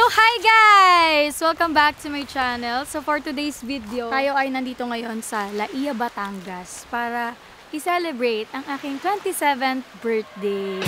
Hi guys! Welcome back to my channel. So for today's video, tayo ay nandito ngayon sa Laia, Batangas para i-celebrate ang aking 27th birthday.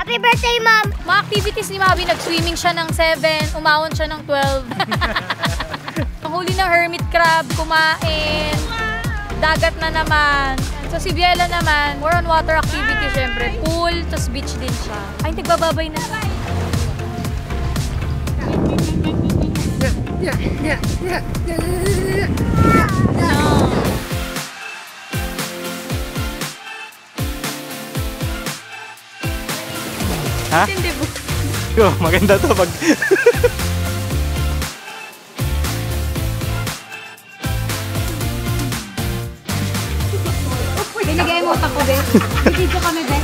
Happy birthday, Mom! Mga activities ni Mavi, nag-swimming siya ng 7, umahon siya ng 12. Panghuli ng hermit crab, kumain, dagat na naman. So si Biela naman, more on water activity syempre. Pool, tas beach din siya. Ay, nagbababay na. Ha? Hindi po. Yo, maganda to pag... Binigay mo ako, be. Video kami, be.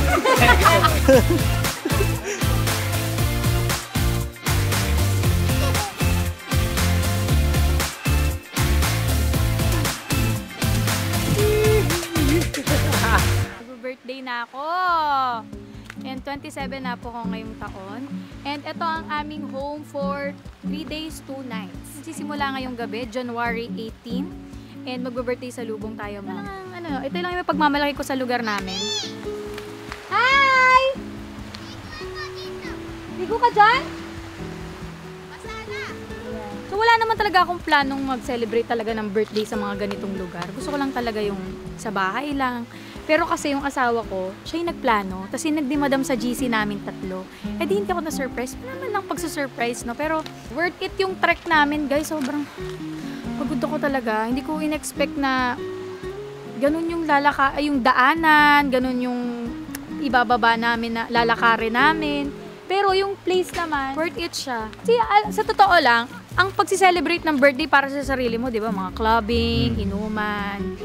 Birthday na ako. And 27 na po ako ngayong taon. And ito ang aming home for 3 days, 2 nights. Sisimula ngayong gabi, January 18. And magbe-birthday sa lubong tayo. Ito lang yung pagmamalaki ko sa lugar namin. Hi! Ligo ka dyan? So wala naman talaga akong planong mag-celebrate talaga ng birthday sa mga ganitong lugar. Gusto ko lang talaga yung sa bahay lang. Pero kasi yung asawa ko, siya yung nagplano. Tapos yung nagdimadam sa GC namin tatlo. Eh di hindi ako na-surprise. Naman lang pagsa-surprise, no? Pero worth it yung trek namin, guys. Sobrang pagod ako talaga. Hindi ko in-expect na ganun yung yung daanan, ganun yung ibababa namin na lalakarin namin. Pero yung place naman, worth it siya. Kasi sa totoo lang, ang pagsi-celebrate ng birthday para sa sarili mo, di ba? Mga clubbing, inuman.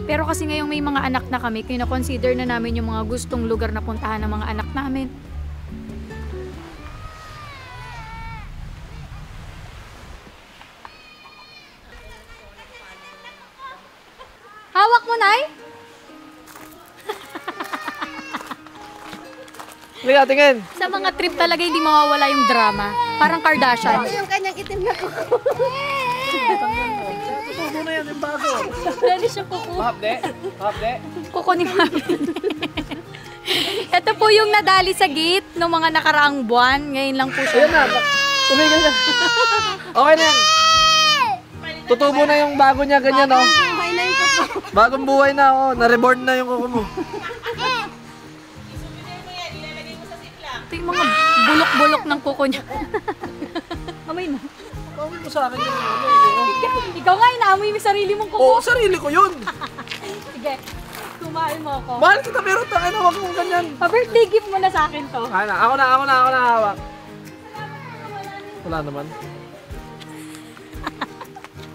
Pero kasi ngayong may mga anak na kami, kino-consider na namin yung mga gustong lugar na puntahan ng mga anak namin. Hawak mo, Nay! Liga, tingin! Sa mga trip talaga hindi mawawala yung drama. Parang Kardashian. Yung kanyang itim na kuko. Tubo na yan yung bago. Dali siya kuko. Hapde? Hapde? Kuko ni Mami. Ito po yung nadali sa gate ng mga nakaraang buwan. Ngayon lang po siya. Ayan na. Tumigil na. Okay na yan. Tutubo na yung bago niya, ganyan o. Buhay na yung kuko. Bagong buhay na o. Na-reborn na yung kuko mo. Ito yung mga bulok-bulok ng kuko niya. Amay mo. Kawin mo sa akin yung Ikaw nga, inaamoy mo yung sarili mong kuko. Oo, sarili ko yun. Sige, kumain mo ako. Mahal kita pero tangin na wag mong ganyan. Pa-birthday gift mo na sa akin to. Ako na hawak. Wala naman.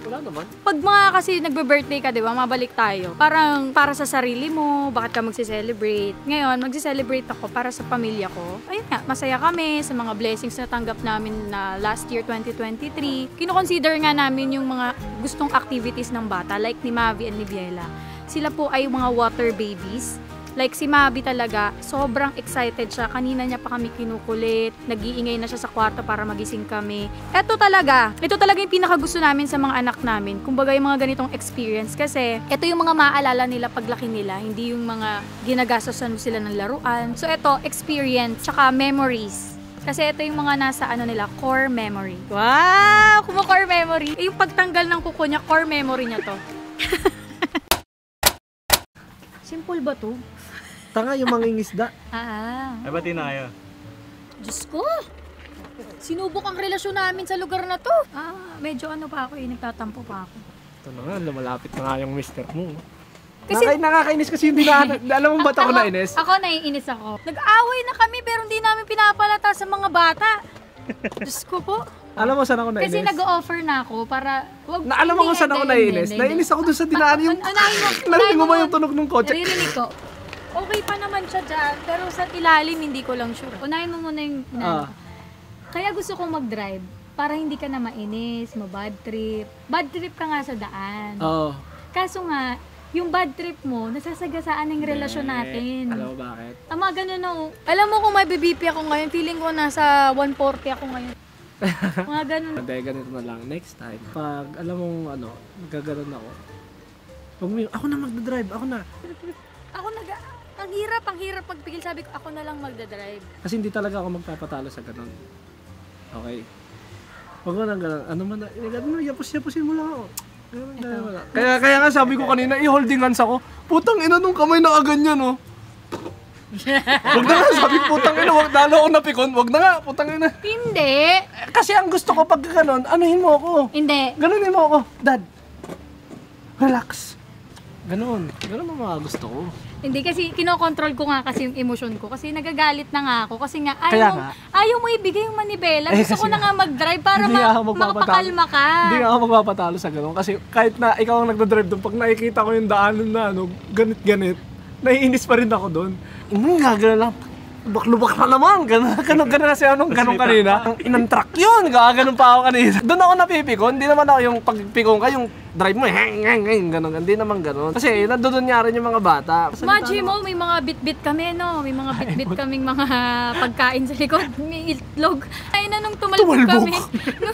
Wala naman. Pag mga kasi nagbe-birthday ka, di ba, mabalik tayo. Parang para sa sarili mo, bakit ka magse-celebrate? Ngayon, magse-celebrate ako para sa pamilya ko. Ayun nga, masaya kami sa mga blessings na tanggap namin na last year, 2023. Kino-consider nga namin yung mga gustong activities ng bata, like ni Mavi and ni Biela. Sila po ay mga water babies. Like si Mavi talaga, sobrang excited siya. Kanina niya pa kami kinukulit. Nag-iingay na siya sa kwarto para magising kami. Ito talaga yung pinakagusto namin sa mga anak namin. Kumbaga yung mga ganitong experience. Kasi ito yung mga maaalala nila paglaki nila. Hindi yung mga ginagastosan sila ng laruan. So ito, experience, tsaka memories. Kasi ito yung mga nasa nila, core memory. Wow! Core memory. Yung pagtanggal ng kuko niya, core memory niya to. Simple ba to? Tanga yung mangingisda. Ay, bati na kayo. Diyos ko! Sinubok ang relasyon namin sa lugar na to. Medyo pa ako, nagtatampo pa ako. Ito na nga, lumalapit na nga yung mister mo. Kasi, Nakakainis kasi hindi na, alam mo ba't ako nainis? Ako naiinis ako. Nag-away na kami pero hindi namin pinapalata sa mga bata. Diyos ko po. Alam mo saan ako nainis? Kasi nag-o-offer na ako para... Alam mo kung saan ako nainis? Nainis ako doon sa dinaan yung... Narinig mo ba yung tunog ng kotse? Naririnig ko. Okay pa naman siya dyan, pero sa ilalim hindi ko lang sure. Unahin mo muna yung Kaya gusto kong mag-drive para hindi ka na mainis, ma-bad trip. Bad trip ka nga sa daan. Oo. Kaso nga, yung bad trip mo, nasasagasaan ng relasyon natin. Alam mo bakit? Ang mga ganun na, alam mo kung may BBP ako ngayon, feeling ko nasa 140 ako ngayon. Mga ganun. Hindi, ganito na lang. Next time, pag alam mong ano, magkaganon ako, ako na magdadrive, ako na. Ang hirap magpigil. Sabi ko, ako na lang magdadrive. Kasi hindi talaga ako magpapatalo sa ganon. Okay? Huwag mo nang ganon. Ano man, yapos-yaposin mo lang ako. Kaya nga sabi ko kanina, i-holding hands ako. Putang ina nung kamay na kaganyan, oh. Wag na nga, sabi putang ina, wag lalo ako napikon. Wag na nga, putang ina. Hindi. Kasi ang gusto ko pag ganon, anuhin mo ako. Hindi. Ganunin mo ako. Dad, relax. Ganon ang mga gusto ko. Hindi kasi kinokontrol ko nga kasi yung emosyon ko kasi nagagalit na nga ako kasi nga Kaya ayaw mo ibigay yung manibela. Eh, Gusto ko na nga mag-drive para hindi ako makapakalma ka. Hindi nga ako magpapatalo sa ganun. Kasi kahit na ikaw ang nagdadrive doon, pag nakikita ko yung daanan na ano, ganit-ganit, naiinis pa rin ako doon. Gagano lang. Lubak na naman. Ganun na siya nung ganun kanina. Inantrack yun. Gaganon pa ako kanina. Doon ako napipikon. Hindi naman ako yung pagpikon ka, yung drive mo, ganun. Hindi naman ganun. Kasi nandoon nga rin yung mga bata. Imagine mo, may mga bit-bit kami, no? May mga bit-bit kaming mga pagkain sa likod. May itlog. Ay na nung tumalbog kami.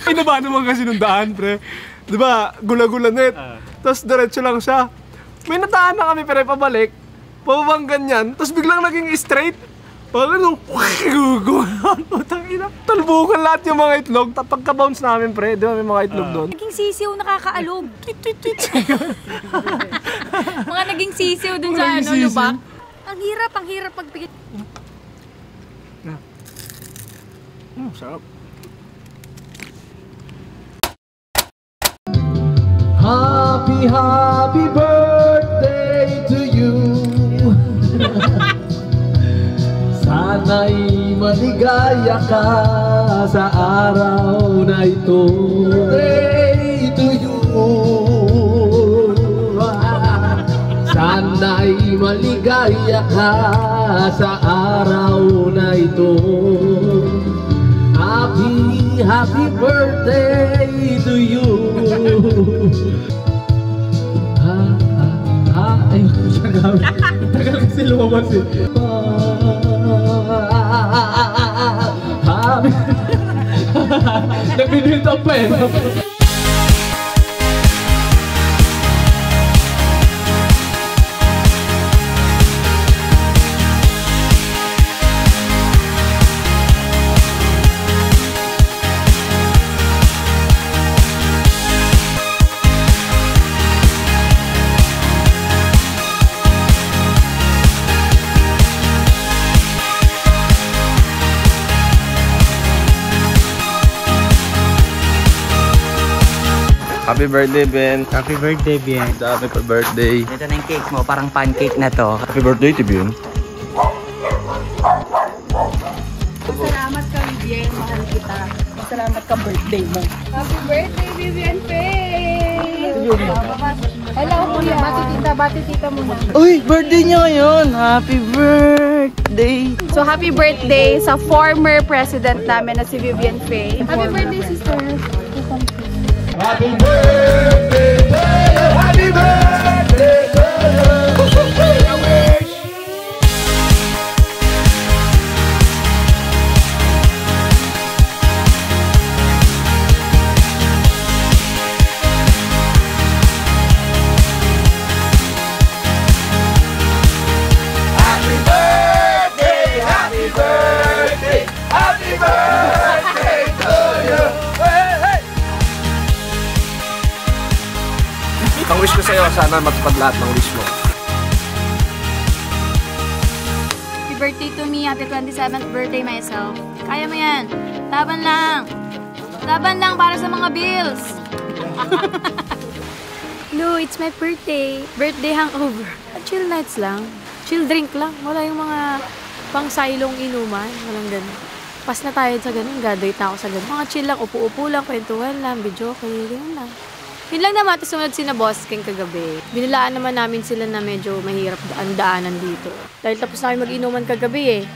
Ay na ba naman kasi nung daan, pre? Diba, gula-gula net. Tapos diretso lang siya. May nataan na kami, pre, pabalik. Pababang ganyan. Tapos biglang naging straight. Parang putang ina. Talbukan lahat yung mga itlog. Pagka-bounce namin, pre, di ba may mga itlog doon? Naging sisiw, nakakaalog. Mga naging sisiw dun sa ano, lubak. Ang hirap magpigil. Sarap. Happy birthday to you. Sana'y maligaya ka sa araw na ito. Birthday to you. Sana'y maligaya ka sa araw na ito. Happy birthday to you. Ayun siya gawin. Tagal kasi lumabas eh. Nag-build up pa eh. Happy birthday, Ben. Happy birthday, Bien. Happy birthday. Ito na yung cake mo, parang pancake na to. Happy birthday to Ben. Salamat ka, Vivian. Mahal kita. Salamat ka birthday mo. Happy birthday, Vivian Faye! Hello, kuya. Bati tita muna. Uy, birthday niya ngayon. Happy birthday. So, happy birthday sa former president namin na si Vivian Faye. Happy birthday, sister. Happy birthday to you. Happy birthday to you. Happy birthday, happy birthday, happy birthday to you. Ang wish ko sa'yo, sana matupad lahat ng wish mo. Happy birthday to me. Happy 27th birthday myself. Kaya mo yan. Laban lang. Laban lang para sa mga bills. No, it's my birthday. Birthday hangover. Chill nights lang. Chill drink lang. Wala yung mga pang-silong inuman. Walang ganun. Pas na tayo sa ganun. Graduate na ako sa ganun. Mga chill lang. Upo-upo lang. Kwentuhan lang. Video okay. Ganun lang. Yun lang naman, tapos sumunod si na boss king kagabi. Binilaan naman namin sila na medyo mahirap daanan dito. Dahil tapos na kami mag-inuman kagabi eh.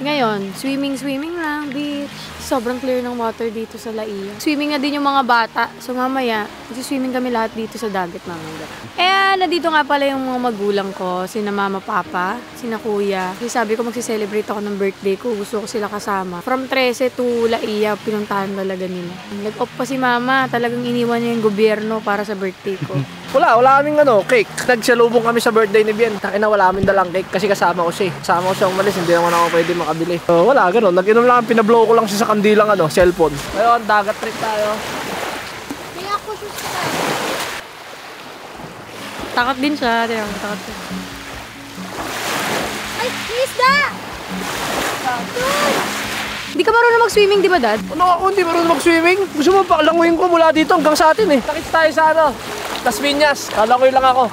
Ngayon, swimming lang, beach, Sobrang clear ng water dito sa Laia. Swimming na din yung mga bata. So mamaya, swimming kami lahat dito sa dagat mamaya. Nandito nga pala yung mga magulang ko, sina mama, papa, sina kuya. Kasi sabi ko magsi-celebrate ako ng birthday ko, gusto ko sila kasama. From 13 to Laia, pinuntahan talaga nila. Nag-off pa si mama, talagang iniwan niya yung gobyerno para sa birthday ko. Wala kaming cake. Nagsalubong kami sa birthday ni Bien. Takina, wala kaming dalang cake kasi kasama ko siya. Kasama ko siya umalis, hindi naman ako pwede makabili. So, wala, ganun. Nag-inom lang, pinablow ko lang siya sa kandilang cellphone. Ngayon, dagat trip tayo. Kaya ako susunod. Takot din siya, takot din. Ay, isda! Hindi ka marunong mag-swimming, di ba, Dad? Ano ako, hindi marunong mag-swimming? Gusto mo palanguin ko mula dito hanggang sa atin eh. Takits tayo sa Las Piñas. Kalanguin lang ako.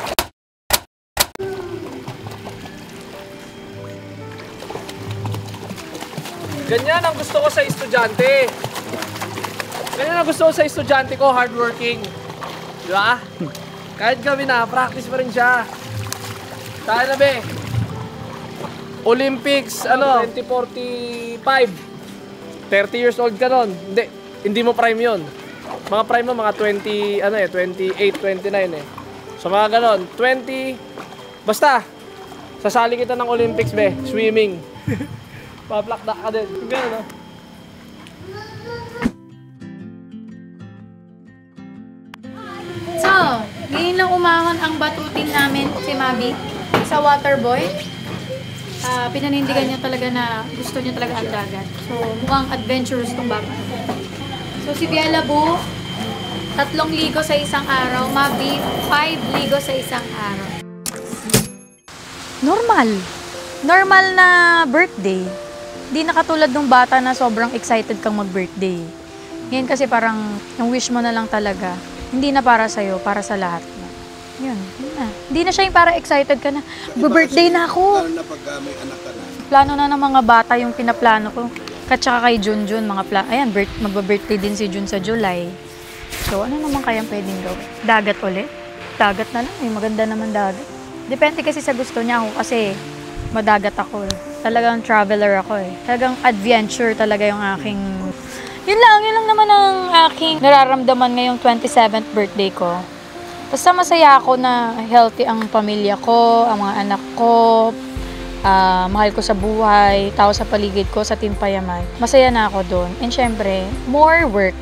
Ganyan ang gusto ko sa estudyante. Ganyan ang gusto ko sa estudyante ko, hardworking. Di ba? Kahit kami na, practice pa rin siya. Tayo na be. Olympics, 2045. 30 years old ka nun. Hindi mo prime yon. Mga prime mo, mga 28, 29 eh. So mga ganon, 20, basta, sasali kita ng Olympics be, swimming. Paplakda ka din. Ganun, no? So, ngayon lang umahon ang batutin namin si Mabi sa waterboy. Pinanindigan niya talaga na gusto niya talaga ang dagat. So, mukhang adventurous tong bata. So, si Biela Bu, 3 ligo sa isang araw. Mabi, 5 ligo sa isang araw. Normal na birthday. Hindi na katulad ng bata na sobrang excited kang mag-birthday. Ngayon kasi parang yung wish mo na lang talaga. Hindi na para sa'yo, para sa lahat. Yun na. Hindi na siya yung para excited ka na, birthday na ako. Lalo na pag may anak ka na. Plano na ng mga bata yung pinaplano ko. Katsaka kay Junjun, ayan, magba-birthday din si Jun sa July. So, ano naman kayang pwedeng gawin? Dagat ulit? Dagat na lang, maganda naman dagat. Depende kasi sa gusto niya ako kasi madagat ako eh. Talagang traveler ako eh. Talagang adventure talaga yung aking... Yun lang naman ang aking nararamdaman ngayong 27th birthday ko. Basta masaya ako na healthy ang pamilya ko, ang mga anak ko, mahal ko sa buhay, tao sa paligid ko, sa Team Payamay. Masaya na ako doon. And syempre, more work.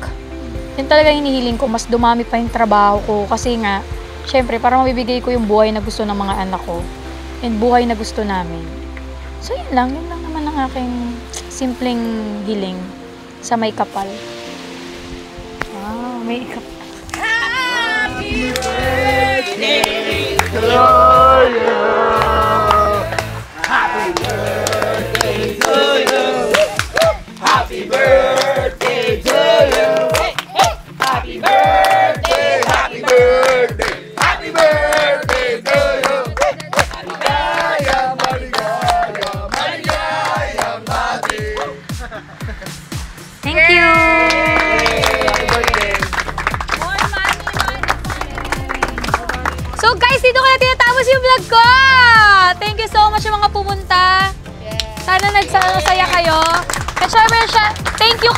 Yun talaga hinihiling ko, mas dumami pa yung trabaho ko kasi nga, syempre, para mabibigay ko yung buhay na gusto ng mga anak ko and buhay na gusto namin. So yun lang naman ang aking simpleng hiling sa may kapal. Wow, may kapal. Happy birthday to you. Happy birthday to you. Happy birthday to you. Happy birthday, happy birthday, happy birthday to you. Maligaya, maligaya, maligaya, mati. Thank you! So guys, dito ko na tinatapos yung vlog ko! Thank you so much yung mga pumunta. Sana nagsaya kayo. At syempre, thank you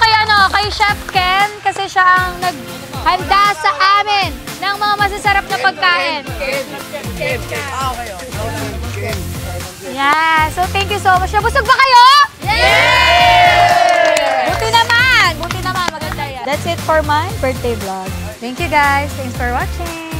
kay Chef Ken kasi siya ang naghanda sa amin ng mga masasarap na pagkain. Yeah, so thank you so much. Nabusog ba kayo? Yeah! Buti naman, maganda yan. That's it for my birthday vlog. Thank you guys. Thanks for watching.